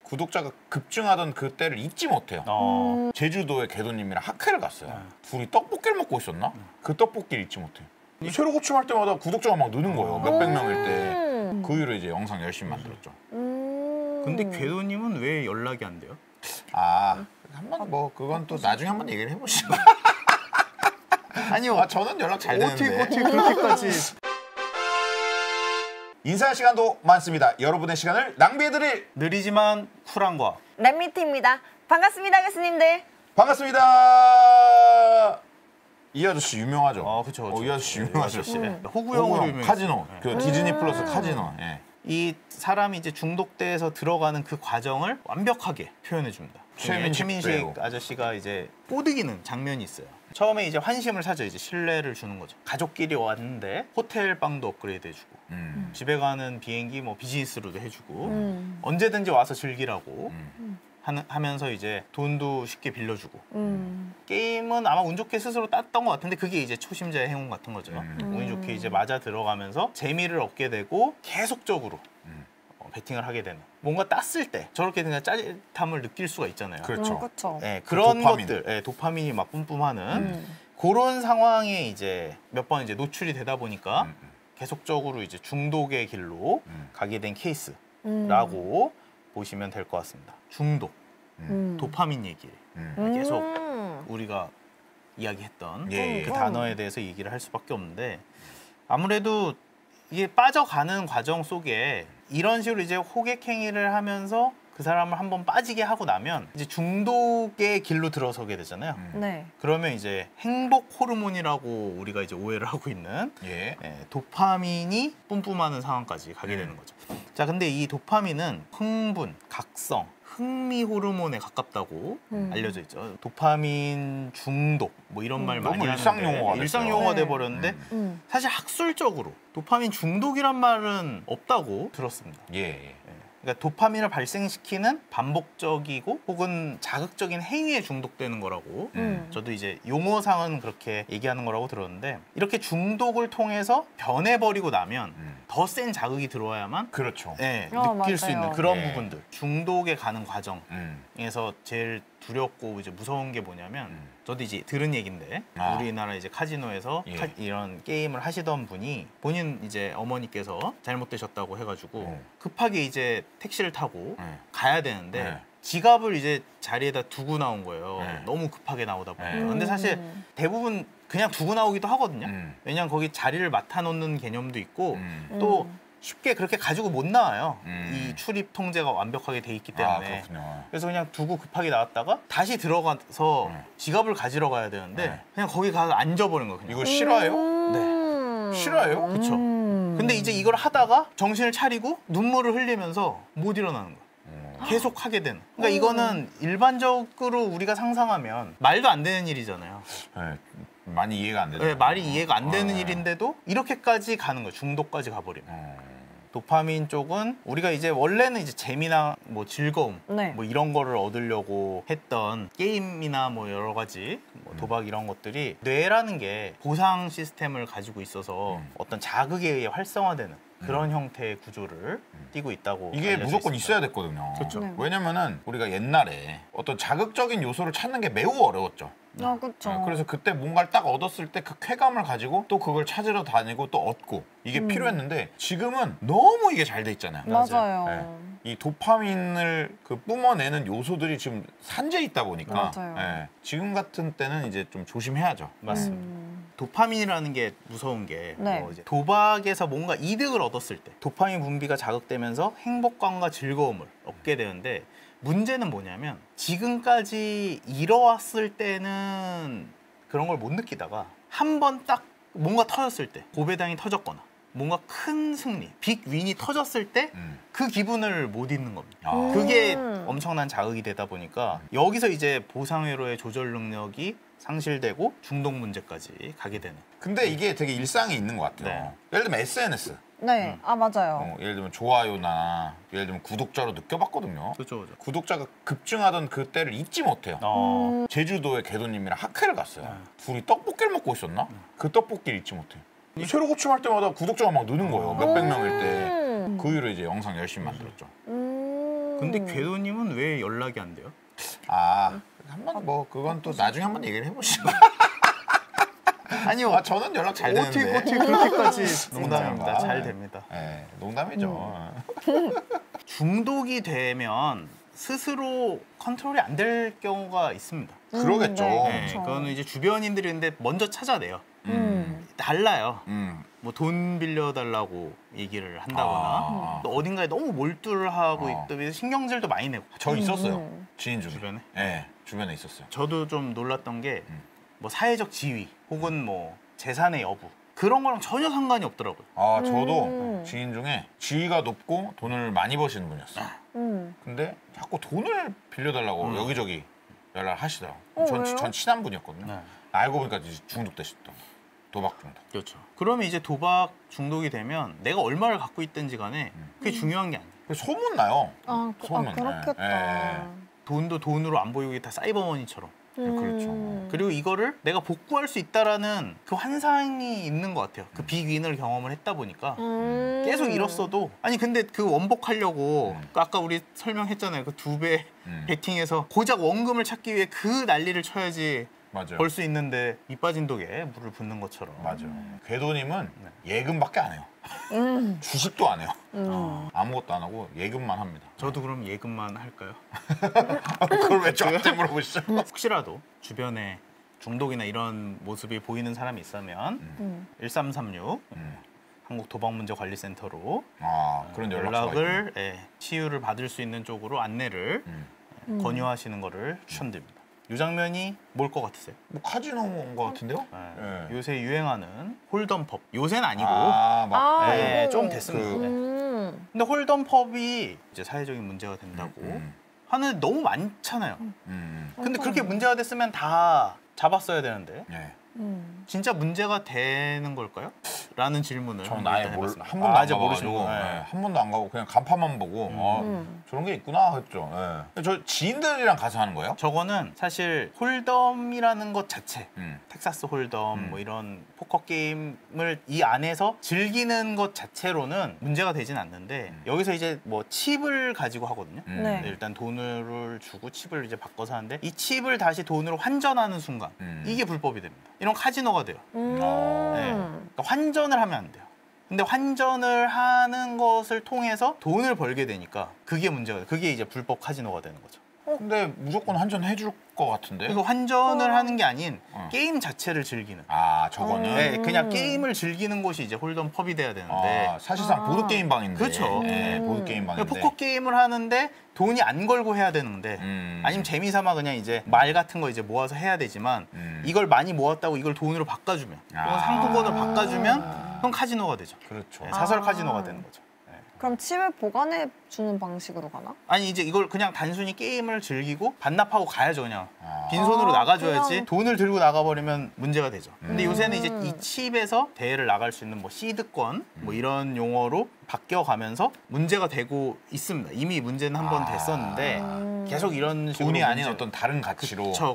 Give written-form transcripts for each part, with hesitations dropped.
구독자가 급증하던 그때를 잊지 못해요. 제주도에 개도님이랑 학회를 갔어요. 둘이 떡볶이를 먹고 있었나? 그 떡볶이를 잊지 못해요. 새로 고침할 때마다 구독자가 막 느는 거예요. 몇백 명일 때. 그 이후로 이제 영상 열심히 만들었죠. 근데 궤도님은 왜 연락이 안 돼요? 한번 뭐 그건 또 나중에 한번 얘기를 해보시죠. 아니요, 저는 연락 잘 되는데. 어떻게 그렇게까지? 인사할 시간도 많습니다. 여러분의 시간을 낭비해드릴 느리지만 쿨한 과 랩미트입니다. 반갑습니다, 교수님들. 반갑습니다. 이 아저씨 유명하죠? 그쵸. 이 아저씨 유명하죠. 호구형으로 유명해요. 카지노. 그 디즈니 플러스 카지노. 예. 이 사람이 이제 중독돼서 들어가는 그 과정을 완벽하게 표현해 줍니다. 최민식 아저씨가 이제 꼬드기는 장면이 있어요. 처음에 이제 환심을 사죠. 이제 신뢰를 주는 거죠. 가족끼리 왔는데 호텔 방도 업그레이드 해주고 집에 가는 비행기 뭐 비즈니스로도 해주고 언제든지 와서 즐기라고 하면서 이제 돈도 쉽게 빌려주고 게임은 아마 운 좋게 스스로 땄던 것 같은데 그게 이제 초심자의 행운 같은 거죠. 운이 좋게 이제 맞아 들어가면서 재미를 얻게 되고 계속적으로 베팅을 하게 되는, 뭔가 땄을 때 저렇게 그냥 짜릿함을 느낄 수가 있잖아요. 그렇죠. 그렇죠. 네, 그런 도파민. 것들, 도파민이 막 뿜뿜하는 그런 상황에 이제 몇 번 이제 노출이 되다 보니까 계속적으로 이제 중독의 길로 가게 된 케이스라고 보시면 될 것 같습니다. 중독, 도파민 얘기 계속 우리가 이야기했던 그 단어에 대해서 얘기를 할 수밖에 없는데, 아무래도 이게 빠져가는 과정 속에 이런 식으로 이제 호객행위를 하면서 그 사람을 한번 빠지게 하고 나면 이제 중독의 길로 들어서게 되잖아요. 네. 그러면 이제 행복 호르몬이라고 우리가 이제 오해를 하고 있는 도파민이 뿜뿜하는 상황까지 가게 되는 거죠. 자, 근데 이 도파민은 흥분, 각성, 흥미 호르몬에 가깝다고 알려져 있죠. 도파민 중독 뭐 이런 말 많이 하는데 일상 용어가 돼 버렸는데 사실 학술적으로 도파민 중독이란 말은 없다고 들었습니다. 그러니까 도파민을 발생시키는 반복적이고 혹은 자극적인 행위에 중독되는 거라고 저도 이제 용어상은 그렇게 얘기하는 거라고 들었는데, 이렇게 중독을 통해서 변해버리고 나면 더 센 자극이 들어와야만 그렇죠. 느낄 수 있는 맞아요. 그런 부분들, 중독에 가는 과정에서 제일 두렵고 이제 무서운 게 뭐냐면, 저도 이제 들은 얘기인데 우리나라 이제 카지노에서 이런 게임을 하시던 분이 본인 이제 어머니께서 잘못되셨다고 해가지고 급하게 이제 택시를 타고 가야 되는데 지갑을 이제 자리에다 두고 나온 거예요. 너무 급하게 나오다 보니까. 근데 사실 대부분 그냥 두고 나오기도 하거든요. 왜냐면 거기 자리를 맡아놓는 개념도 있고 또 쉽게 그렇게 가지고 못 나와요. 이 출입 통제가 완벽하게 돼 있기 때문에. 그래서 그냥 두고 급하게 나왔다가 다시 들어가서 지갑을 가지러 가야 되는데 그냥 거기 가서 앉아버린 거예요. 그냥. 이거 싫어요? 네. 싫어요? 그렇죠. 근데 이제 이걸 하다가 정신을 차리고 눈물을 흘리면서 못 일어나는 거예요. 계속 하게 되는. 그러니까 이거는 일반적으로 우리가 상상하면 말도 안 되는 일이잖아요. 많이 이해가 안 되죠. 네, 말이 이해가 안 되는 일인데도 이렇게까지 가는 거예요. 중독까지 가버리면. 도파민 쪽은 우리가 이제 원래는 이제 재미나 뭐 즐거움 뭐 이런 거를 얻으려고 했던 게임이나 뭐 여러 가지 뭐 도박 이런 것들이 뇌라는 게 보상 시스템을 가지고 있어서 어떤 자극에 의해 활성화되는 그런 형태의 구조를 띠고 있다고. 이게 무조건 있습니다. 있어야 됐거든요. 그렇죠. 왜냐면은 우리가 옛날에 어떤 자극적인 요소를 찾는 게 매우 어려웠죠. 그렇죠. 그래서 그때 뭔가를 딱 얻었을 때 그 쾌감을 가지고 또 그걸 찾으러 다니고 또 얻고 이게 필요했는데, 지금은 너무 이게 잘 돼 있잖아요. 맞아요. 이 도파민을 그 뿜어내는 요소들이 지금 산재해 있다 보니까 지금 같은 때는 이제 좀 조심해야죠. 맞습니다. 도파민이라는 게 무서운 게 이제 도박에서 뭔가 이득을 얻었을 때 도파민 분비가 자극되면서 행복감과 즐거움을 얻게 되는데, 문제는 뭐냐면 지금까지 이뤄왔을 때는 그런 걸 못 느끼다가 한 번 딱 뭔가 터졌을 때, 고배당이 터졌거나 뭔가 큰 승리, 빅 윈이 터졌을 때 그 기분을 못 잊는 겁니다. 그게 엄청난 자극이 되다 보니까 여기서 이제 보상회로의 조절 능력이 상실되고 중독 문제까지 가게 되는. 근데 이게 되게 일상에 있는 것 같아요. 예를 들면 SNS. 맞아요. 예를 들면 좋아요나 예를 들면 구독자로 느껴봤거든요. 그렇죠. 구독자가 급증하던 그때를 잊지 못해요. 제주도에 개도님이랑 학회를 갔어요. 둘이 떡볶이를 먹고 있었나? 그 떡볶이를 잊지 못해요. 새로 고침할 때마다 구독자가 막 느는 거예요. 몇백 명일 때. 그 이후로 이제 영상 열심히 만들었죠. 근데 궤도님은 왜 연락이 안 돼요? 한번 뭐 그건 또 나중에 한번 얘기를 해보시죠. 아니요. 저는 연락 잘 되는데. 어떻게 그렇게까지 농담입니다. 잘 됩니다. 네, 농담이죠. 중독이 되면 스스로 컨트롤이 안 될 경우가 있습니다. 그러겠죠. 네, 그거는 이제 주변인들이 근데 먼저 찾아내요. 달라요. 뭐 돈 빌려달라고 얘기를 한다거나 또 어딘가에 너무 몰두를 하고 있다. 신경질도 많이 내고. 저 있었어요. 지인 중에. 주변에? 네, 주변에 있었어요. 저도 좀 놀랐던 게 뭐 사회적 지위 혹은 뭐 재산의 여부 그런 거랑 전혀 상관이 없더라고요. 저도 지인 중에 지위가 높고 돈을 많이 버시는 분이었어요. 근데 자꾸 돈을 빌려달라고 여기저기 연락을 하시더라고요. 전 친한 분이었거든요. 네. 알고 보니까 이제 중독되셨던 도박 중독. 그렇죠. 그러면 이제 도박 중독이 되면 내가 얼마를 갖고 있든지 간에 그게 중요한 게 아니에요. 소문 나요. 소문. 그렇겠다. 돈도 돈으로 안 보이고 다 사이버머니처럼. 그렇죠. 그리고 이거를 내가 복구할 수 있다라는 그 환상이 있는 것 같아요. 그 빅윈을 경험을 했다 보니까 계속 잃었어도 아니 근데 그 원복하려고 아까 우리 설명했잖아요. 그 2배 베팅해서 고작 원금을 찾기 위해 그 난리를 쳐야지 맞아요. 벌 수 있는데 밑 빠진 독에 물을 붓는 것처럼. 맞아요. 궤도님은 예금밖에 안 해요. 주식도 안 해요. 아무것도 안 하고 예금만 합니다. 저도 그럼 예금만 할까요? 그걸 왜 저한테 물어보시죠? 혹시라도 주변에 중독이나 이런 모습이 보이는 사람이 있으면 1336 한국도박문제관리센터로 그런 연락처가 연락을 치유를 받을 수 있는 쪽으로 안내를 권유하시는 거를 추천드립니다. 이 장면이 뭘 것 같으세요? 뭐 카지노인 것 같은데요? 네. 요새 유행하는 홀덤펍. 요새는 아니고 좀 됐습니다. 근데 홀덤펍이 이제 사회적인 문제가 된다고 하는 너무 많잖아요. 근데 그렇게 문제가 됐으면 다 잡았어야 되는데 진짜 문제가 되는 걸까요? 라는 질문을 저는 아예 한 번도 안 가봐가지고 한 번도 안 가고 그냥 간판만 보고 저런 게 있구나 했죠. 저 지인들이랑 가서 하는 거예요? 저거는 사실 홀덤이라는 것 자체 텍사스 홀덤 뭐 이런 포커 게임을 이 안에서 즐기는 것 자체로는 문제가 되진 않는데 여기서 이제 뭐 칩을 가지고 하거든요. 일단 돈을 주고 칩을 이제 바꿔서 하는데 이 칩을 다시 돈으로 환전하는 순간 이게 불법이 됩니다. 이런 카지노가 돼요. 그러니까 환전을 하면 안 돼요. 근데 환전을 하는 것을 통해서 돈을 벌게 되니까 그게 문제가 돼요. 그게 이제 불법 카지노가 되는 거죠. 근데 무조건 환전해줄 것 같은데? 그러니까 환전을 하는 게 아닌 게임 자체를 즐기는. 저거는? 그냥 게임을 즐기는 곳이 이제 홀덤펍이 돼야 되는데 사실상 보드게임 방인데. 그렇죠. 보드게임 방인데. 포커 게임을 하는데 돈이 안 걸고 해야 되는데 아니면 재미삼아 그냥 이제 말 같은 거 이제 모아서 해야 되지만 이걸 많이 모았다고 이걸 돈으로 바꿔주면 혹은 상품권으로 바꿔주면 그건 카지노가 되죠. 그렇죠. 사설 카지노가 되는 거죠. 그럼 칩을 보관해 주는 방식으로 가나? 아니 이제 이걸 그냥 단순히 게임을 즐기고 반납하고 가야죠. 그냥 빈손으로 나가줘야지 그냥... 돈을 들고 나가버리면 문제가 되죠. 근데 요새는 이제 이 칩에서 대회를 나갈 수 있는 뭐 시드권 뭐 이런 용어로 바뀌어가면서 문제가 되고 있습니다. 이미 문제는 한 번 됐었는데 계속 이런 식으로 돈이 아닌 어떤 다른 가치로 그렇죠.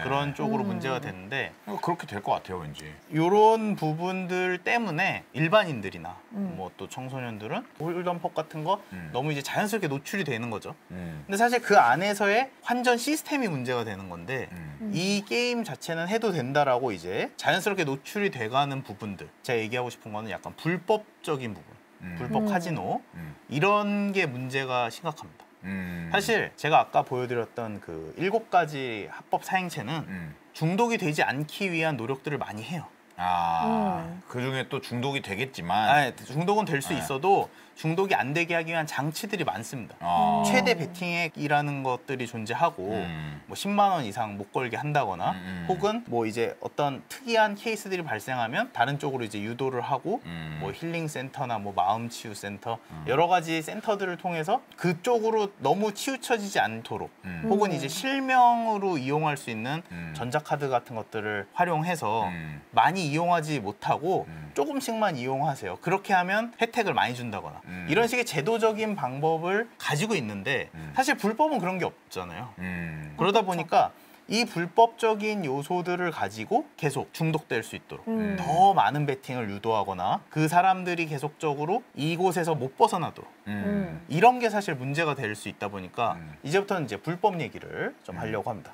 그런 쪽으로 문제가 됐는데 그렇게 될 것 같아요, 왠지. 이런 부분들 때문에 일반인들이나 뭐 또 청소년들은 홀덤펍 같은 거 너무 이제 자연스럽게 노출이 되는 거죠. 근데 사실 그 안에서의 환전 시스템이 문제가 되는 건데 이 게임 자체는 해도 된다라고 이제 자연스럽게 노출이 돼가는 부분들. 제가 얘기하고 싶은 거는 약간 불법적인 부분. 불법 카지노 이런 게 문제가 심각합니다. 사실 제가 아까 보여드렸던 그 7가지 합법 사행체는 중독이 되지 않기 위한 노력들을 많이 해요. 그중에 또 중독이 되겠지만 중독은 될 수 있어도 중독이 안 되게 하기 위한 장치들이 많습니다. 최대 베팅액이라는 것들이 존재하고 뭐 10만 원 이상 못 걸게 한다거나 혹은 뭐 이제 어떤 특이한 케이스들이 발생하면 다른 쪽으로 이제 유도를 하고 뭐 힐링 센터나 뭐 마음 치유 센터 여러 가지 센터들을 통해서 그쪽으로 너무 치우쳐지지 않도록 혹은 이제 실명으로 이용할 수 있는 전자카드 같은 것들을 활용해서 많이 이용하지 못하고 조금씩만 이용하세요. 그렇게 하면 혜택을 많이 준다거나 이런 식의 제도적인 방법을 가지고 있는데 사실 불법은 그런 게 없잖아요. 그러다 보니까 이 불법적인 요소들을 가지고 계속 중독될 수 있도록 더 많은 베팅을 유도하거나 그 사람들이 계속적으로 이곳에서 못 벗어나도록 이런 게 사실 문제가 될 수 있다 보니까 이제부터는 이제 불법 얘기를 좀 하려고 합니다.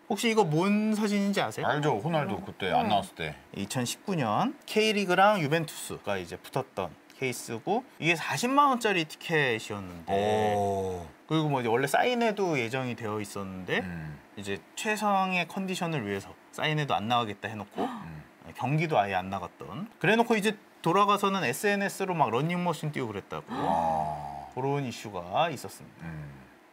혹시 이거 뭔 사진인지 아세요? 알죠. 호날두 그때 안 나왔을 때. 2019년 K리그랑 유벤투스가 이제 붙었던 케이스고 이게 40만 원짜리 티켓이었는데 그리고 뭐 이제 원래 사인회도 예정이 되어 있었는데 이제 최상의 컨디션을 위해서 사인회도 안 나가겠다 해놓고 경기도 아예 안 나갔던 그래놓고 이제 돌아가서는 SNS로 막 러닝머신 뛰고 그랬다고 그런 이슈가 있었습니다.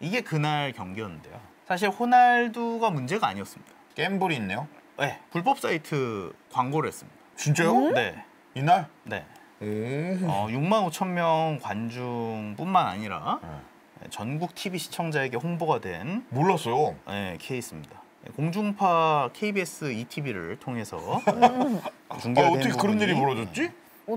이게 그날 경기였는데요. 사실 호날두가 문제가 아니었습니다. 갬블이 있네요. 네, 불법 사이트 광고를 했습니다. 진짜요? 네. 이날? 네. 6만 5천 명 관중뿐만 아니라 전국 TV 시청자에게 홍보가 된 몰랐어요. 케이스입니다. 공중파 KBS ETV를 통해서 중계가 된 어떻게 그런 부분이 일이 벌어졌지?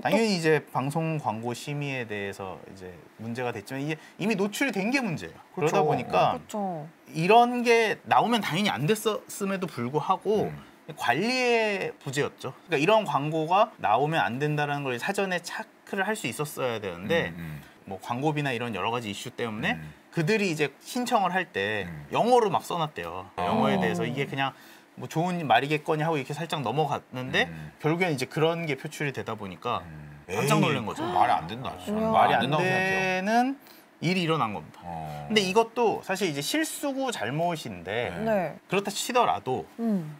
당연히 이제 방송 광고 심의에 대해서 이제 문제가 됐지만 이게 이미 노출이 된 게 문제예요. 그러다 보니까 그렇죠. 이런 게 나오면 당연히 안 됐음에도 불구하고 관리의 부재였죠. 그러니까 이런 광고가 나오면 안 된다는 걸 사전에 체크를 할 수 있었어야 되는데 뭐 광고비나 이런 여러 가지 이슈 때문에 그들이 이제 신청을 할 때 영어로 막 써놨대요. 영어에 대해서 이게 그냥 뭐 좋은 말이겠거니 하고 이렇게 살짝 넘어갔는데 결국엔 이제 그런 게 표출이 되다 보니까 깜짝 놀란 거죠. 말이 안 된다. 말이 안 된다고 생각해요. 되는 일이 일어난 겁니다. 근데 이것도 사실 이제 실수고 잘못인데 네. 그렇다 치더라도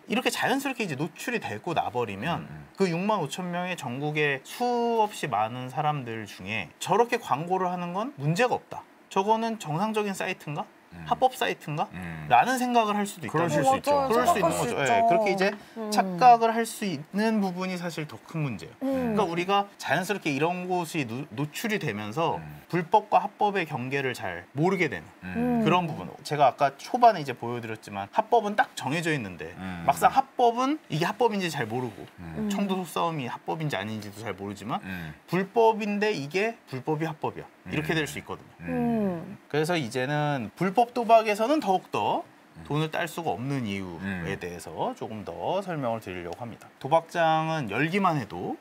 이렇게 자연스럽게 이제 노출이 되고 나버리면 그 6만 5천 명의 전국의 수없이 많은 사람들 중에 저렇게 광고를 하는 건 문제가 없다. 저거는 정상적인 사이트인가? 합법 사이트인가? 라는 생각을 할 수도 있다. 그러실 수 있죠. 그럴 수 있는 거죠. 예, 그렇게 이제 착각을 할 수 있는 부분이 사실 더 큰 문제예요. 그러니까 우리가 자연스럽게 이런 곳이 노출이 되면서 불법과 합법의 경계를 잘 모르게 되는 그런 부분. 제가 아까 초반에 이제 보여드렸지만 합법은 딱 정해져 있는데 막상 합법은 이게 합법인지 잘 모르고 청도 속싸움이 합법인지 아닌지도 잘 모르지만 불법인데 이게 불법이 합법이야. 이렇게 될 수 있거든요. 그래서 이제는 불법 도박에서는 더욱더 돈을 딸 수가 없는 이유에 대해서 조금 더 설명을 드리려고 합니다. 도박장은 열기만 해도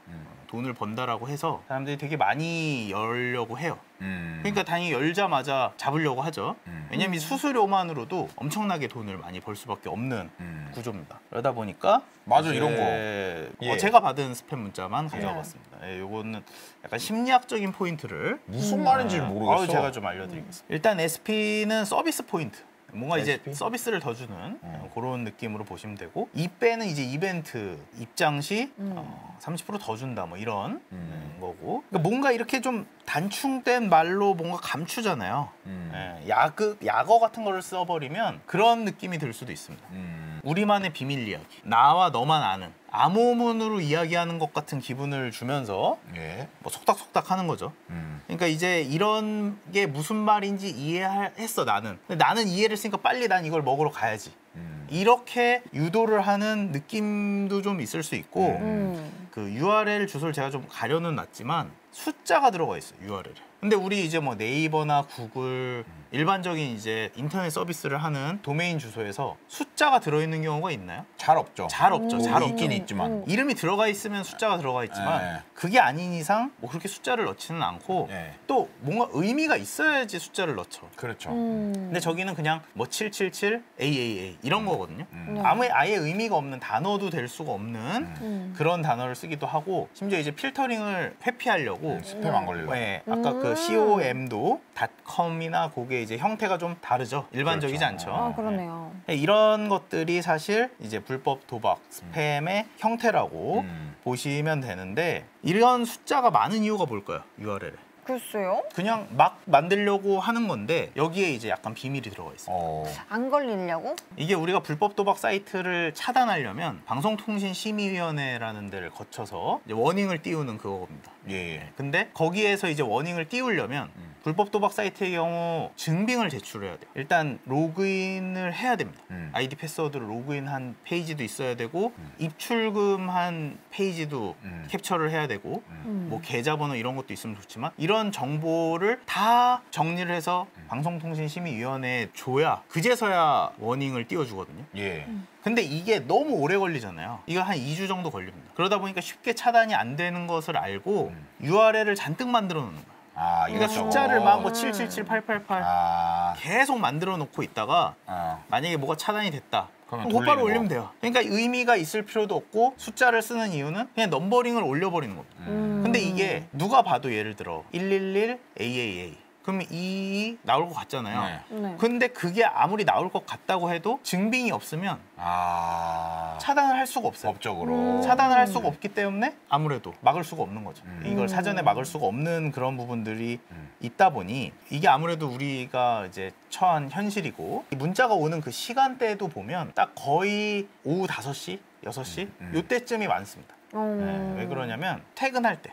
돈을 번다라고 해서 사람들이 되게 많이 열려고 해요. 그러니까 당연히 열자마자 잡으려고 하죠. 왜냐면 이 수수료만으로도 엄청나게 돈을 많이 벌 수밖에 없는 구조입니다. 그러다 보니까 맞아, 이런 거. 예. 제가 받은 스팸 문자만 가져와 봤습니다. 요거는 약간 심리학적인 포인트를 무슨 말인지를 모르겠어. 제가 좀 알려드리겠습니다. 일단 SP는 서비스 포인트. 뭔가 이제 SP? 서비스를 더 주는 그런 느낌으로 보시면 되고 이배는 이제 이벤트 입장 시 30% 더 준다 뭐 이런 거고 그러니까 뭔가 이렇게 좀 단충된 말로 뭔가 감추잖아요. 약어 같은 거를 써버리면 그런 느낌이 들 수도 있습니다. 우리만의 비밀 이야기 나와 너만 아는 암호문으로 이야기하는 것 같은 기분을 주면서 뭐 속닥속닥 하는 거죠. 그러니까 이제 이런 게 무슨 말인지 이해했어 나는. 근데 나는 이해를 했으니까 빨리 난 이걸 먹으러 가야지. 이렇게 유도를 하는 느낌도 좀 있을 수 있고 그 URL 주소를 제가 좀 가려는 놨지만 숫자가 들어가 있어요 URL에. 근데 우리 이제 뭐 네이버나 구글 일반적인 이제 인터넷 서비스를 하는 도메인 주소에서 숫자가 들어있는 경우가 있나요? 잘 없죠. 잘 없죠. 잘 있긴 없죠. 있지만. 이름이 들어가 있으면 숫자가 들어가 있지만 그게 아닌 이상 뭐 그렇게 숫자를 넣지는 않고 또 뭔가 의미가 있어야지 숫자를 넣죠. 그렇죠. 근데 저기는 그냥 뭐 777 AAA 이런 거거든요. 네. 아예 의미가 없는 단어도 될 수가 없는 그런 단어를 쓰기도 하고 심지어 이제 필터링을 회피하려고 스팸 안 걸리려고. 아까 그 com도 .com이나 그게 이제 형태가 좀 다르죠. 일반적이지 그렇죠. 않죠. 아, 그러네요. 이런 것들이 사실 이제 불법 도박, 스팸의 형태라고 보시면 되는데 이런 숫자가 많은 이유가 뭘까요? URL에. 글쎄요. 그냥 막 만들려고 하는 건데 여기에 이제 약간 비밀이 들어가 있어요. 안 걸리려고? 이게 우리가 불법 도박 사이트를 차단하려면 방송통신심의위원회라는 데를 거쳐서 이제 워닝을 띄우는 그겁니다. 근데 거기에서 이제 워닝을 띄우려면 불법 도박 사이트의 경우 증빙을 제출해야 돼요. 일단 로그인을 해야 됩니다. 아이디 패스워드로 로그인한 페이지도 있어야 되고 입출금한 페이지도 캡처를 해야 되고 뭐 계좌번호 이런 것도 있으면 좋지만 이런 이런 정보를 다 정리를 해서 방송통신심의위원회에 줘야 그제서야 워닝을 띄워주거든요. 예. 근데 이게 너무 오래 걸리잖아요. 이거 한 2주 정도 걸립니다. 그러다 보니까 쉽게 차단이 안 되는 것을 알고 URL을 잔뜩 만들어 놓는 거예요. 아, 그러니까 이것저것. 숫자를 막 뭐 777, 888 아, 계속 만들어 놓고 있다가 어. 만약에 뭐가 차단이 됐다. 그러면 그럼 곧바로 돌리는 올리면 돼요. 그러니까 의미가 있을 필요도 없고 숫자를 쓰는 이유는 그냥 넘버링을 올려버리는 겁니다. 근데 이게 누가 봐도 예를 들어 111 AAA 그러면 22 나올 것 같잖아요. 네. 네. 근데 그게 아무리 나올 것 같다고 해도 증빙이 없으면 아, 차단을 할 수가 없어요. 법적으로. 차단을 할 수가 없기 때문에 아무래도 막을 수가 없는 거죠. 이걸 사전에 막을 수가 없는 그런 부분들이 있다 보니 이게 아무래도 우리가 이제 처한 현실이고 이 문자가 오는 그 시간대도 보면 딱 거의 오후 5시, 6시 요때쯤이 많습니다. 네, 왜 그러냐면 퇴근할 때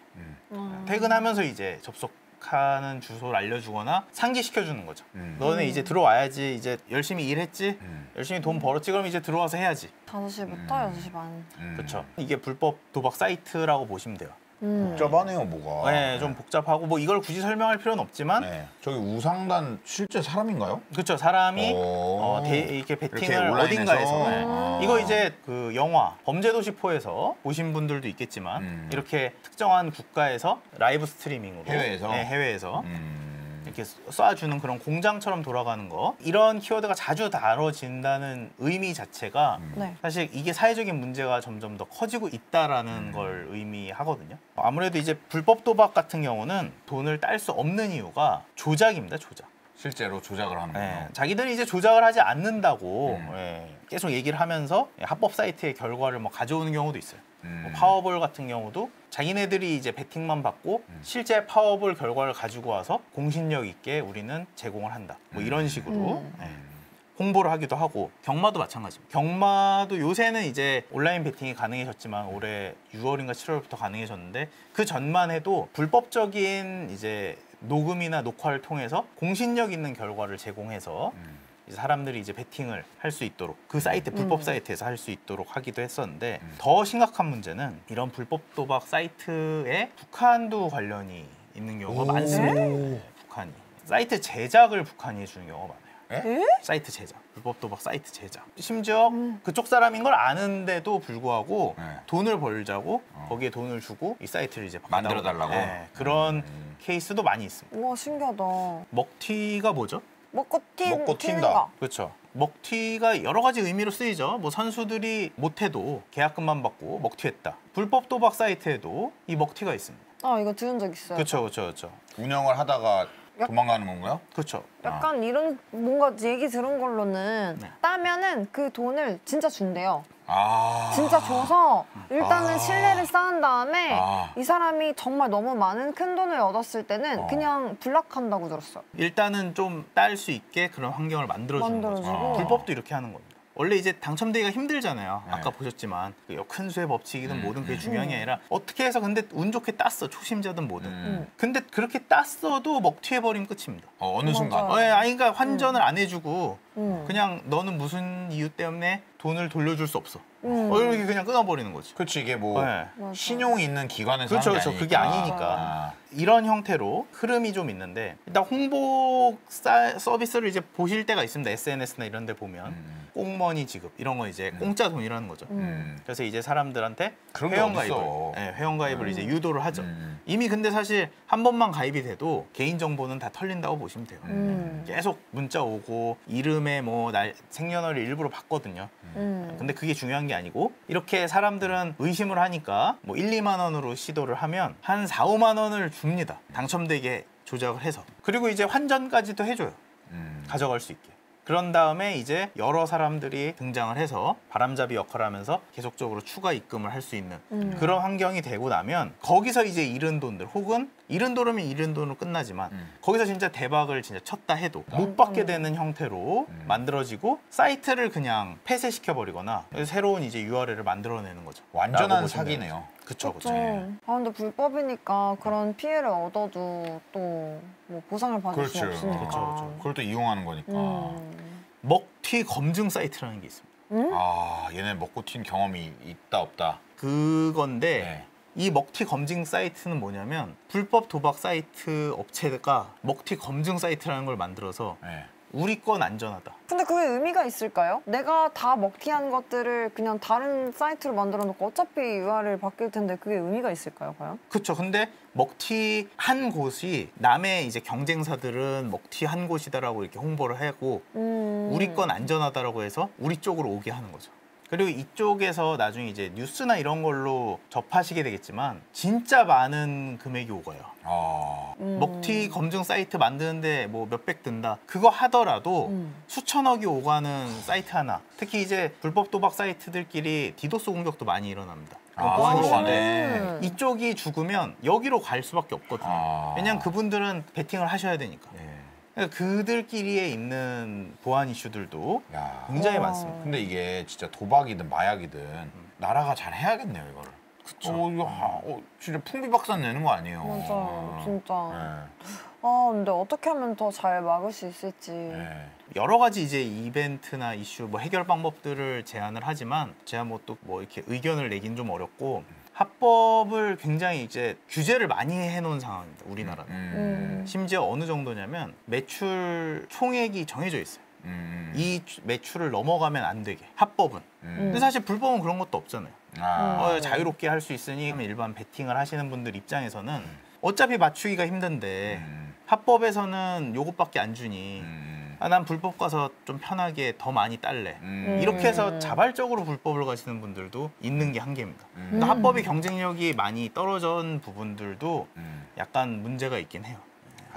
퇴근하면서 이제 접속하는 주소를 알려주거나 상기시켜주는 거죠. 너네 이제 들어와야지. 이제 열심히 일했지? 열심히 돈 벌었지? 그럼 이제 들어와서 해야지. 5시부터 6시 반. 그렇죠. 이게 불법 도박 사이트라고 보시면 돼요. 복잡하네요, 뭐가. 네, 좀 복잡하고 뭐 이걸 굳이 설명할 필요는 없지만 네. 저기 우상단 실제 사람인가요? 그렇죠. 사람이 오. 이렇게 베팅을 온라인에서? 어딘가에서 아. 이거 이제 그 영화 범죄도시포에서 보신 분들도 있겠지만 이렇게 특정한 국가에서 라이브 스트리밍으로 해외에서? 네, 해외에서 이렇게 쏴주는 그런 공장처럼 돌아가는 거 이런 키워드가 자주 다뤄진다는 의미 자체가 네. 사실 이게 사회적인 문제가 점점 더 커지고 있다라는 걸 의미하거든요. 아무래도 이제 불법 도박 같은 경우는 돈을 딸 수 없는 이유가 조작입니다. 조작. 실제로 조작을 하는 거예요. 네, 자기들이 이제 조작을 하지 않는다고 계속 얘기를 하면서 합법 사이트의 결과를 뭐 가져오는 경우도 있어요. 뭐 파워볼 같은 경우도 자기네들이 이제 베팅만 받고 실제 파워볼 결과를 가지고 와서 공신력 있게 우리는 제공을 한다. 뭐 이런 식으로 홍보를 하기도 하고 경마도 마찬가지입니다. 경마도 요새는 이제 온라인 베팅이 가능해졌지만 올해 6월인가 7월부터 가능해졌는데 그 전만 해도 불법적인 이제 녹음이나 녹화를 통해서 공신력 있는 결과를 제공해서 이제 사람들이 이제 베팅을 할 수 있도록 그 사이트 불법 사이트에서 할 수 있도록 하기도 했었는데 더 심각한 문제는 이런 불법 도박 사이트에 북한도 관련이 있는 경우가 많습니다. 네, 북한이 사이트 제작을 북한이 해주는 경우가 많아요. 사이트 제작, 불법 도박 사이트 제작. 심지어 그쪽 사람인 걸 아는데도 불구하고 돈을 벌자고 거기에 돈을 주고 이 사이트를 이제 만들어 달라고? 그런 케이스도 많이 있습니다. 우와, 신기하다. 먹튀가 뭐죠? 먹고 먹고 튄다. 튀는 거. 그렇죠. 먹튀가 여러 가지 의미로 쓰이죠. 뭐 선수들이 못해도 계약금만 받고 먹튀했다. 불법 도박 사이트에도 이 먹튀가 있습니다. 아, 이거 들은 적 있어요. 그렇죠, 그렇죠, 그렇죠. 운영을 하다가 도망가는 건가요? 그렇죠. 약간 이런 뭔가 얘기 들은 걸로는 네. 따면은 그 돈을 진짜 준대요. 아. 진짜 줘서 일단은 신뢰를 쌓은 다음에 아. 이 사람이 정말 너무 많은 큰 돈을 얻었을 때는 그냥 블락한다고 들었어요. 일단은 좀 딸 수 있게 그런 환경을 만들어주는 거죠. 만들어주고. 불법도 이렇게 하는 겁니다. 원래 이제 당첨되기가 힘들잖아요. 네. 아까 보셨지만 그 큰 수의 법칙이든 뭐든 그게 중요한 게 아니라 어떻게 해서 근데 운 좋게 땄어. 초심자든 뭐든. 근데 그렇게 땄어도 먹튀해버리면 끝입니다. 어느 순간. 맞아요. 아니 그러니까 환전을 안 해주고 그냥 너는 무슨 이유 때문에 돈을 돌려줄 수 없어. 이렇게 그냥 끊어버리는 거지. 그렇지, 이게 뭐 네. 신용이 있는 기관에서 그렇죠, 하는 게 그렇죠. 그게 아니니까. 아. 이런 형태로 흐름이 좀 있는데 일단 홍보 서비스를 이제 보실 때가 있습니다. SNS나 이런 데 보면 꽁머니 지급 이런 거 이제 공짜 돈이라는 거죠. 그래서 이제 사람들한테 그런 게 회원가입을 어딨어. 회원가입을 이제 유도를 하죠. 이미 근데 사실 한 번만 가입이 돼도 개인 정보는 다 털린다고 보시면 돼요. 계속 문자 오고 이름에 뭐 생년월일 일부러 바거든요. 근데 그게 중요한 게 아니고 이렇게 사람들은 의심을 하니까 뭐 1, 2만 원으로 시도를 하면 한 4, 5만 원을 줍니다. 당첨되게 조작을 해서. 그리고 이제 환전까지도 해줘요. 가져갈 수 있게. 그런 다음에 이제 여러 사람들이 등장을 해서 바람잡이 역할을 하면서 계속적으로 추가 입금을 할 수 있는 그런 환경이 되고 나면 거기서 이제 잃은 돈들 혹은 잃은 돈이면 잃은 돈으로 끝나지만 거기서 진짜 대박을 진짜 쳤다 해도 못 받게 되는 형태로 만들어지고 사이트를 그냥 폐쇄시켜버리거나 새로운 이제 URL을 만들어내는 거죠. 완전한 사기네요. 그쵸, 그렇죠. 그쵸. 아, 근데 불법이니까 그런 피해를 얻어도 또 뭐 보상을 받을 수 그렇죠. 없으니까. 그렇죠. 그걸 또 이용하는 거니까. 먹튀 검증 사이트라는 게 있습니다. 아, 얘네 먹고 튄 경험이 있다 없다. 그건데 네. 이 먹튀 검증 사이트는 뭐냐면 불법 도박 사이트 업체가 먹튀 검증 사이트라는 걸 만들어서 네. 우리 건 안전하다. 근데 그게 의미가 있을까요? 내가 다 먹튀한 것들을 그냥 다른 사이트로 만들어 놓고 어차피 URL 바뀔 텐데 그게 의미가 있을까요, 과연? 그렇죠. 근데 먹튀한 곳이 남의 이제 경쟁사들은 먹튀한 곳이다라고 이렇게 홍보를 하고 우리 건 안전하다라고 해서 우리 쪽으로 오게 하는 거죠. 그리고 이쪽에서 나중에 이제 뉴스나 이런 걸로 접하시게 되겠지만 진짜 많은 금액이 오가요. 먹튀 검증 사이트 만드는데 뭐 몇백 든다. 그거 하더라도 수천억이 오가는 사이트 하나. 특히 이제 불법 도박 사이트들끼리 디도스 공격도 많이 일어납니다. 서로 간에. 이쪽이 죽으면 여기로 갈 수밖에 없거든요. 왜냐면 그분들은 베팅을 하셔야 되니까. 그러니까 그들끼리에 있는 보안 이슈들도 굉장히 많습니다. 근데 이게 진짜 도박이든 마약이든 나라가 잘 해야겠네요, 이거를. 그쵸. 이거 진짜 풍비박산 내는 거 아니에요. 맞아요, 진짜. 네. 근데 어떻게 하면 더 잘 막을 수 있을지. 네. 여러 가지 이제 이벤트나 이슈, 뭐 해결 방법들을 제안을 하지만 제가 뭐 또 뭐 이렇게 의견을 내긴 좀 어렵고 합법을 굉장히 이제 규제를 많이 해놓은 상황입니다, 우리나라는. 심지어 어느 정도냐면 매출 총액이 정해져 있어요. 이 매출을 넘어가면 안 되게, 합법은. 근데 사실 불법은 그런 것도 없잖아요. 자유롭게 할 수 있으니 일반 베팅을 하시는 분들 입장에서는 어차피 맞추기가 힘든데 합법에서는 요것밖에 안 주니 난 불법 가서 좀 편하게 더 많이 딸래. 이렇게 해서 자발적으로 불법을 가시는 분들도 있는 게 한계입니다. 합법의 경쟁력이 많이 떨어진 부분들도 약간 문제가 있긴 해요.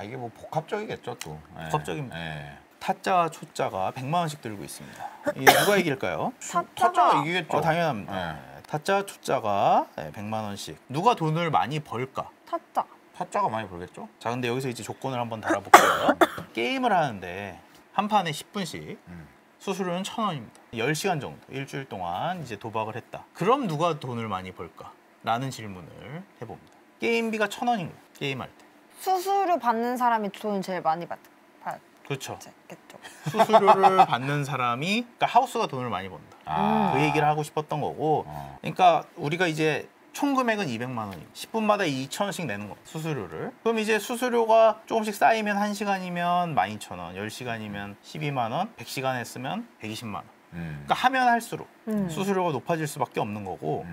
이게 뭐 복합적이겠죠, 또. 복합적입니다. 네. 타짜와 초짜가 100만 원씩 들고 있습니다. 누가 이길까요? 타짜가 이기겠죠. 당연합니다. 타짜, 초짜가 100만 원씩. 누가 돈을 많이 벌까? 타짜. 타짜가 많이 벌겠죠? 자, 근데 여기서 이제 조건을 한번 달아볼게요. 게임을 하는데 한 판에 10분씩 수수료는 1,000원입니다. 10시간 정도, 일주일 동안 이제 도박을 했다. 그럼 누가 돈을 많이 벌까? 라는 질문을 해봅니다. 게임비가 1,000원인 거예요, 게임할 때. 수수료 받는 사람이 돈을 제일 많이 받겠죠. 그렇죠. 수수료를 받는 사람이, 그러니까 하우스가 돈을 많이 번다. 그 얘기를 하고 싶었던 거고. 그러니까 우리가 이제 총 금액은 200만 원이고 10분마다 2,000원씩 내는 거, 수수료를. 그럼 이제 수수료가 조금씩 쌓이면 1시간이면 12,000원, 10시간이면 12만 원, 100시간 했으면 120만 원. 그러니까 하면 할수록 수수료가 높아질 수밖에 없는 거고.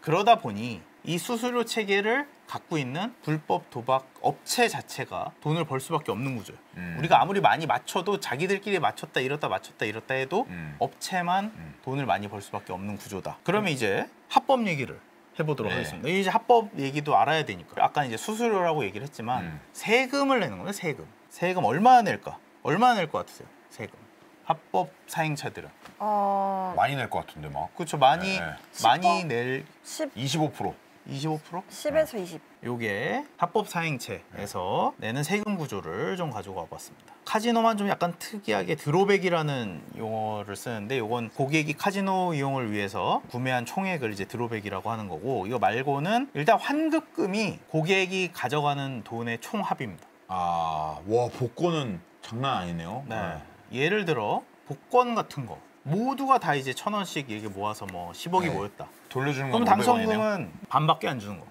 그러다 보니 이 수수료 체계를 갖고 있는 불법 도박 업체 자체가 돈을 벌 수밖에 없는 구조예요. 우리가 아무리 많이 맞춰도 자기들끼리 맞췄다 이렇다 해도 업체만 돈을 많이 벌 수밖에 없는 구조다. 그러면 이제 합법 얘기를 해보도록 하겠습니다. 이제 합법 얘기도 알아야 되니까. 아까 이제 수수료라고 얘기를 했지만 세금을 내는 거예요. 세금 얼마나 낼까? 얼마나 낼 것 같으세요? 세금. 합법 사행차들은 많이 낼 것 같은데 막. 그렇죠. 많이 낼 25%. 25%? 10에서 20. 요게 합법 사행체에서 내는 세금 구조를 좀 가지고 와봤습니다. 카지노만 좀 약간 특이하게 드로백이라는 용어를 쓰는데 요건 고객이 카지노 이용을 위해서 구매한 총액을 이제 드로백이라고 하는 거고, 이거 말고는 일단 환급금이 고객이 가져가는 돈의 총합입니다. 와, 복권은 장난 아니네요. 예를 들어 복권 같은 거 모두가 다 이제 1,000원씩 이렇게 모아서 뭐 10억이 모였다. 돌려주는 건 그럼 당첨금은 반밖에 안 주는 거.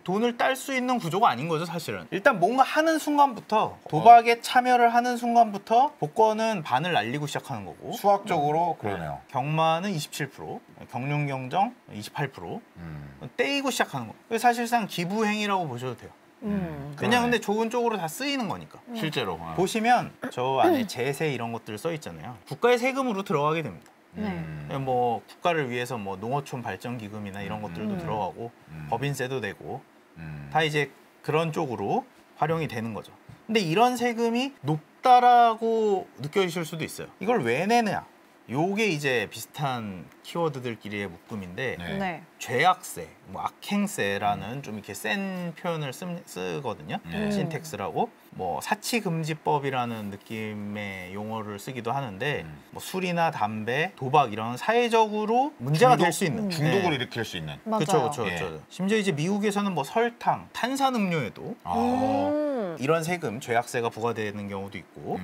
돈을 딸 수 있는 구조가 아닌 거죠, 사실은. 일단 뭔가 하는 순간부터, 도박에 참여를 하는 순간부터 복권은 반을 날리고 시작하는 거고, 수학적으로 그러네요. 경마는 27%, 경륜경정 28%, 떼이고 시작하는 거. 사실상 기부행위라고 보셔도 돼요. 그냥 근데 좋은 쪽으로 다 쓰이는 거니까. 실제로. 보시면 저 안에 제세 이런 것들 써 있잖아요. 국가의 세금으로 들어가게 됩니다. 뭐 국가를 위해서 뭐 농어촌 발전 기금이나 이런 것들도 들어가고 법인세도 내고 다 이제 그런 쪽으로 활용이 되는 거죠. 근데 이런 세금이 높다라고 느껴지실 수도 있어요. 이걸 왜 내느냐? 요게 이제 비슷한 키워드들끼리의 묶음인데 죄악세, 뭐 악행세라는 좀 이렇게 센 표현을 쓰거든요. 신텍스라고. 뭐 사치금지법이라는 느낌의 용어를 쓰기도 하는데 뭐 술이나 담배, 도박 이런 사회적으로 문제가 될 수 있는 중독을 일으킬 수 있는. 그렇죠. 심지어 이제 미국에서는 뭐 설탕, 탄산음료에도 이런 세금, 죄악세가 부과되는 경우도 있고.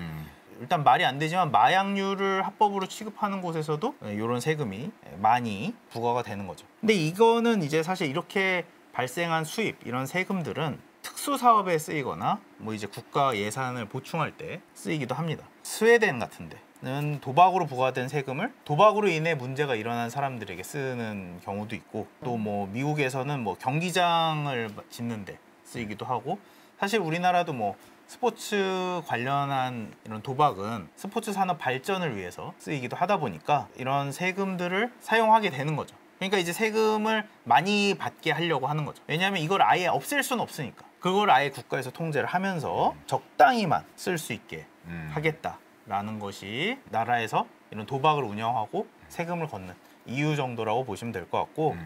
일단 말이 안 되지만 마약류를 합법으로 취급하는 곳에서도 이런 세금이 많이 부과가 되는 거죠. 근데 이거는 이제 사실 이렇게 발생한 수입 이런 세금들은 특수 사업에 쓰이거나 뭐 이제 국가 예산을 보충할 때 쓰이기도 합니다. 스웨덴 같은 데는 도박으로 부과된 세금을 도박으로 인해 문제가 일어난 사람들에게 쓰는 경우도 있고 또 뭐 미국에서는 뭐 경기장을 짓는 데 쓰이기도 하고 사실 우리나라도 뭐 스포츠 관련한 이런 도박은 스포츠 산업 발전을 위해서 쓰이기도 하다 보니까 이런 세금들을 사용하게 되는 거죠. 그러니까 이제 세금을 많이 받게 하려고 하는 거죠. 왜냐하면 이걸 아예 없앨 수는 없으니까. 그걸 아예 국가에서 통제를 하면서 적당히만 쓸 수 있게 하겠다라는 것이 나라에서 이런 도박을 운영하고 세금을 걷는 이유 정도라고 보시면 될 것 같고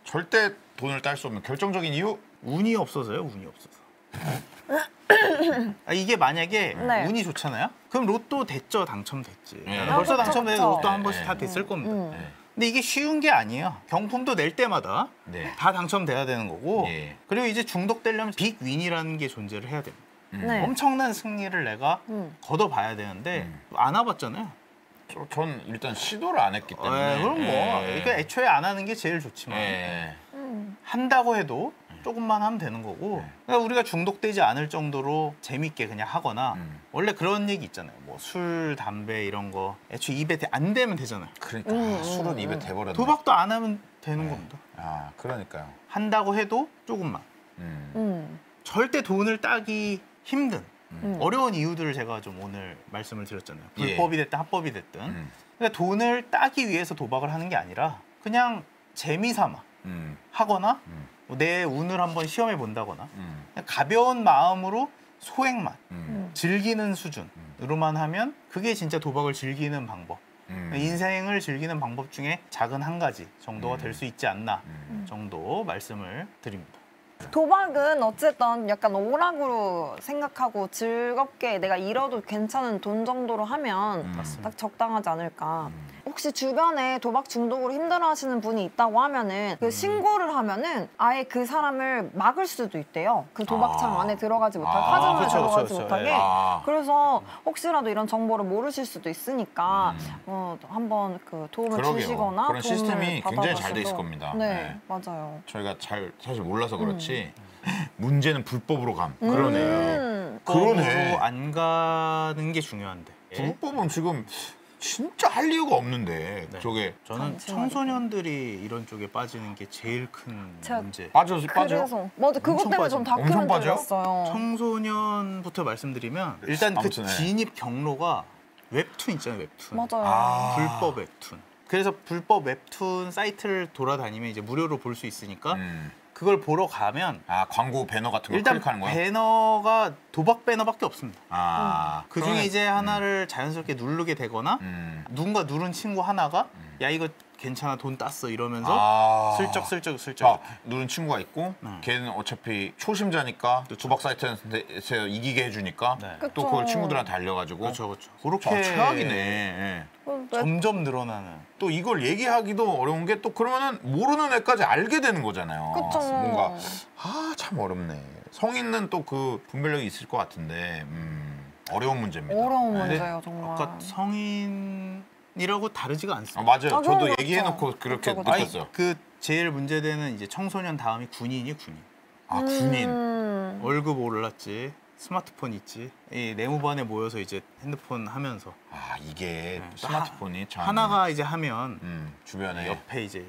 절대 돈을 딸 수 없는 결정적인 이유? 운이 없어서요. 운이 없어서. 이게 만약에 네. 운이 좋잖아요. 그럼 로또 됐죠. 당첨됐지. 네. 벌써 그쵸, 당첨돼서 그쵸. 로또 한 번씩 네. 다 됐을 겁니다. 네. 근데 이게 쉬운 게 아니에요. 경품도 낼 때마다 네. 다 당첨돼야 되는 거고 예. 그리고 이제 중독되려면 빅윈이라는 게 존재를 해야 됩니다. 네. 엄청난 승리를 내가 걷어봐야 되는데 안 와봤잖아요. 전 일단 시도를 안 했기 때문에. 그럼 뭐 그러니까 애초에 안 하는 게 제일 좋지만 예. 한다고 해도 조금만 하면 되는 거고 그러니까 우리가 중독되지 않을 정도로 재밌게 그냥 하거나 원래 그런 얘기 있잖아요. 뭐 술, 담배 이런 거 애초에 입에 안 대면 되잖아요. 그러니까 술은 입에 대버렸네. 도박도 안 하면 되는 겁니다. 아, 그러니까요. 한다고 해도 조금만. 절대 돈을 따기 힘든 어려운 이유들을 제가 좀 오늘 말씀을 드렸잖아요. 불법이 됐든 합법이 됐든. 그러니까 돈을 따기 위해서 도박을 하는 게 아니라 그냥 재미삼아 하거나 내 운을 한번 시험해 본다거나 그냥 가벼운 마음으로 소액만 즐기는 수준으로만 하면 그게 진짜 도박을 즐기는 방법. 인생을 즐기는 방법 중에 작은 한 가지 정도가 될 수 있지 않나 정도 말씀을 드립니다. 도박은 어쨌든 약간 오락으로 생각하고 즐겁게 내가 잃어도 괜찮은 돈 정도로 하면 딱 적당하지 않을까. 혹시 주변에 도박 중독으로 힘들어하시는 분이 있다고 하면은 그 신고를 하면은 아예 그 사람을 막을 수도 있대요. 그 도박창 안에 들어가지 못하게, 카지노에 그쵸, 들어가지 그쵸, 그쵸. 못하게. 예. 그래서 혹시라도 이런 정보를 모르실 수도 있으니까 한번 그 도움을 그러게요. 주시거나 그런 도움을 시스템이 굉장히 잘 돼 있을 받아보셔도. 겁니다. 네, 네. 맞아요. 저희가 잘 사실 몰라서 그렇지 문제는 불법으로 감. 그러네. 그러네. 법으로 안 가는 게 중요한데. 불법은 지금 진짜 할 이유가 없는데 저게 저는 청소년들이 이런 쪽에 빠지는 게 제일 큰 제가 문제. 빠져. 그래서 맞아 그것 엄청 때문에 빠져. 좀 엄청 다큐멘터리 빠져? 봤어요. 청소년부터 말씀드리면 일단 그 아무튼, 네. 진입 경로가 웹툰 있잖아요. 웹툰. 맞아요. 불법 웹툰. 그래서 불법 웹툰 사이트를 돌아다니면 이제 무료로 볼 수 있으니까 그걸 보러 가면 광고 배너 같은 거 일단 클릭하는 거야? 배너가 도박 배너밖에 없습니다. 그 그중에 이제 하나를 자연스럽게 누르게 되거나 누군가 누른 친구 하나가 야 이거 괜찮아 돈 땄어 이러면서 슬쩍 누른 친구가 있고 걔는 어차피 초심자니까 도박 사이트에서 이기게 해주니까 네. 또 그걸 친구들한테 알려가지고 그렇죠. 그렇게 최악이네. 점점 늘어나는. 또 이걸 얘기하기도 어려운 게 또 그러면은 모르는 애까지 알게 되는 거잖아요. 그쵸. 뭔가 참 어렵네. 성인은 또 그 분별력이 있을 것 같은데 어려운 문제입니다. 어려운 네. 문제예요 정말. 아까 성인이라고 다르지가 않습니다. 맞아요. 저도 그렇죠. 얘기해놓고 그렇게 그쵸, 그쵸. 느꼈어요. 그 제일 문제되는 이제 청소년 다음이 군인이 군인. 군인. 월급 올랐지. 스마트폰 있지. 이 네모반에 모여서 이제 핸드폰 하면서 이게 스마트폰이 참 하나가 이제 하면 주변에 옆에 이제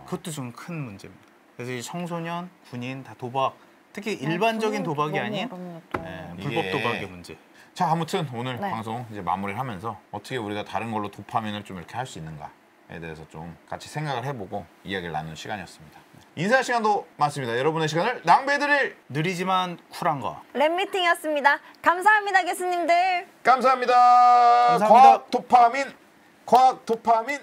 그것도 좀 큰 문제입니다. 그래서 이 청소년, 군인 다 도박, 특히 일반적인 도박이 아닌 불법 이게- 도박의 문제. 자, 아무튼 오늘 네. 방송 이제 마무리를 하면서 어떻게 우리가 다른 걸로 도파민을 좀 이렇게 할 수 있는가에 대해서 좀 같이 생각을 해보고 이야기를 나누는 시간이었습니다. 인사할 시간도 많습니다. 여러분의 시간을 낭비해드릴 느리지만 쿨한 거. 랩미팅이었습니다. 감사합니다 교수님들. 감사합니다. 감사합니다. 과학 도파민.